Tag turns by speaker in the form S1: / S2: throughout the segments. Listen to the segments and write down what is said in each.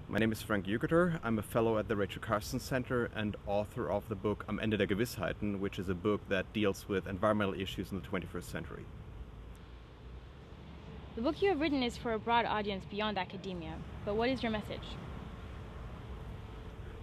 S1: My name is Frank Uekötter. I'm a fellow at the Rachel Carson Center and author of the book Ende der Gewißheit, which is a book that deals with environmental issues in the 21st century.
S2: The book you have written is for a broad audience beyond academia, but what is your message?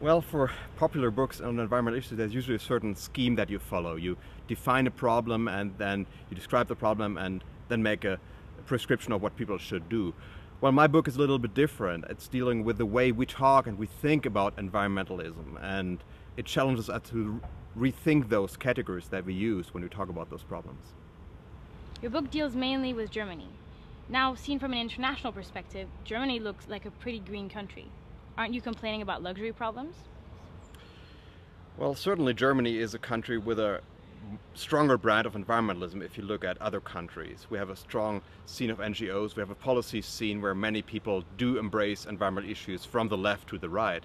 S1: Well, for popular books on environmental issues, there's usually a certain scheme that you follow. You define a problem and then you describe the problem and then make a prescription of what people should do. Well, my book is a little bit different. It's dealing with the way we talk and we think about environmentalism, and it challenges us to rethink those categories that we use when we talk about those problems.
S2: Your book deals mainly with Germany. Now, seen from an international perspective, Germany looks like a pretty green country. Aren't you complaining about luxury problems?
S1: Well, certainly Germany is a country with a stronger brand of environmentalism if you look at other countries. We have a strong scene of NGOs, we have a policy scene where many people do embrace environmental issues from the left to the right.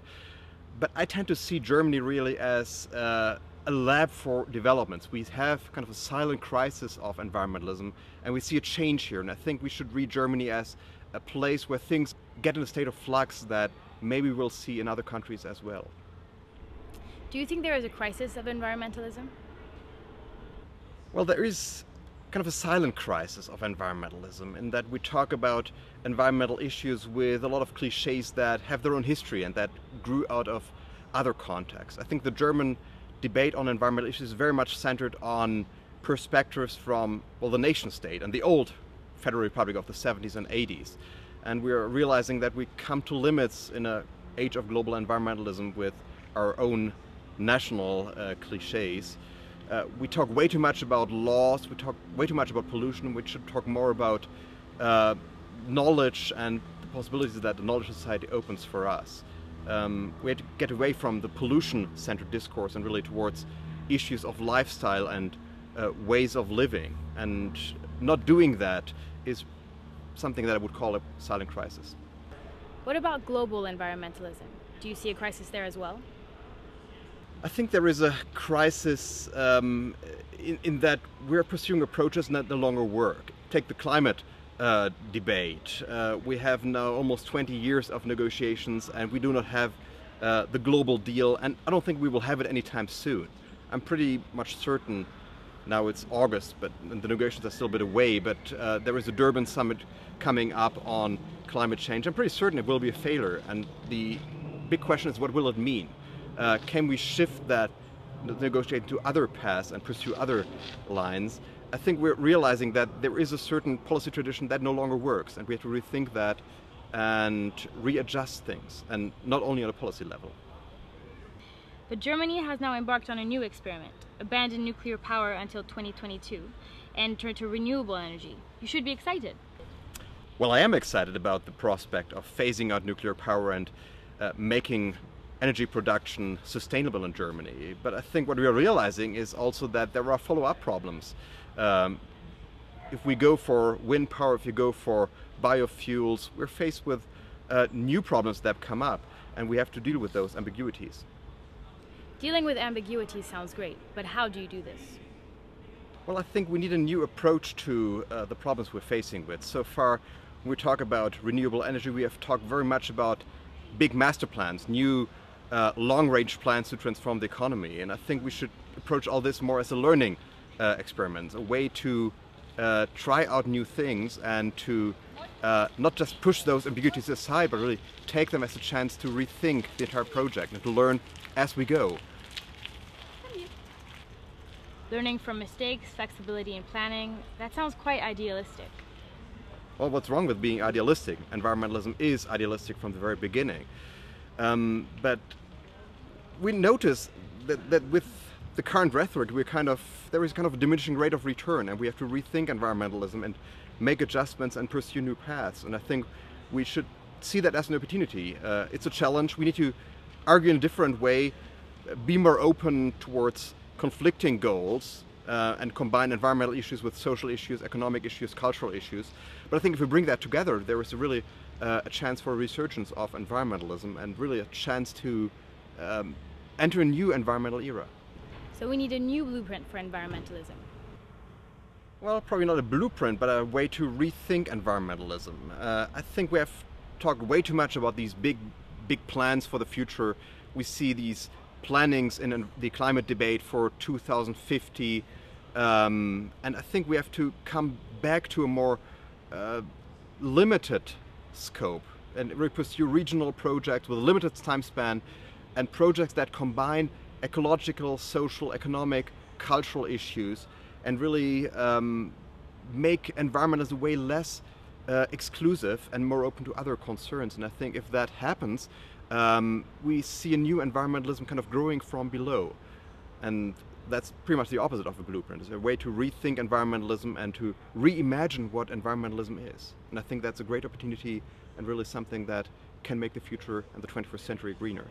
S1: But I tend to see Germany really as a lab for developments. We have kind of a silent crisis of environmentalism and we see a change here, and I think we should read Germany as a place where things get in a state of flux that maybe we'll see in other countries as well.
S2: Do you think there is a crisis of environmentalism?
S1: Well, there is kind of a silent crisis of environmentalism in that we talk about environmental issues with a lot of cliches that have their own history and that grew out of other contexts. I think the German debate on environmental issues is very much centered on perspectives from, well, the nation state and the old Federal Republic of the 70s and 80s. And we're realizing that we come to limits in an age of global environmentalism with our own national cliches. We talk way too much about laws, we talk way too much about pollution. We should talk more about knowledge and the possibilities that the knowledge society opens for us. We have to get away from the pollution-centered discourse and really towards issues of lifestyle and ways of living. And not doing that is something that I would call a silent crisis.
S2: What about global environmentalism? Do you see a crisis there as well?
S1: I think there is a crisis in that we're pursuing approaches that no longer work. Take the climate debate. We have now almost 20 years of negotiations and we do not have the global deal, and I don't think we will have it anytime soon. I'm pretty much certain, now it's August, but the negotiations are still a bit away, but there is a Durban summit coming up on climate change. I'm pretty certain it will be a failure, and the big question is, what will it mean? Can we shift that negotiation to other paths and pursue other lines? I think we're realizing that there is a certain policy tradition that no longer works, and we have to rethink that and readjust things, and not only on a policy level.
S2: But Germany has now embarked on a new experiment: abandon nuclear power until 2022 and turn to renewable energy. You should be excited.
S1: Well, I am excited about the prospect of phasing out nuclear power and making energy production sustainable in Germany. But I think what we are realizing is also that there are follow-up problems. If we go for wind power, if you go for biofuels, we're faced with new problems that come up, and we have to deal with those ambiguities.
S2: Dealing with ambiguities sounds great, but how do you do this?
S1: Well, I think we need a new approach to the problems we're facing with. So far, when we talk about renewable energy, we have talked very much about big master plans, new long-range plans to transform the economy. And I think we should approach all this more as a learning experiment, a way to try out new things and to not just push those ambiguities aside, but really take them as a chance to rethink the entire project and to learn as we go.
S2: Learning from mistakes, flexibility in planning, that sounds quite idealistic.
S1: Well, what's wrong with being idealistic? Environmentalism is idealistic from the very beginning. But we notice that with the current rhetoric, there is kind of a diminishing rate of return, and we have to rethink environmentalism and make adjustments and pursue new paths. And I think we should see that as an opportunity. It's a challenge. We need to argue in a different way, be more open towards conflicting goals, and combine environmental issues with social issues, economic issues, cultural issues. But I think if we bring that together, there is really a chance for a resurgence of environmentalism and really a chance to enter a new environmental era.
S2: So we need a new blueprint for environmentalism.
S1: Well, probably not a blueprint, but a way to rethink environmentalism. I think we have talked way too much about these big big plans for the future. We see these plannings in the climate debate for 2050, and I think we have to come back to a more limited scope and really pursue regional projects with a limited time span and projects that combine ecological, social, economic, cultural issues and really make environmentalism way less exclusive and more open to other concerns. And I think if that happens, we see a new environmentalism kind of growing from below. And that's pretty much the opposite of a blueprint. It's a way to rethink environmentalism and to reimagine what environmentalism is. And I think that's a great opportunity and really something that can make the future and the 21st century greener.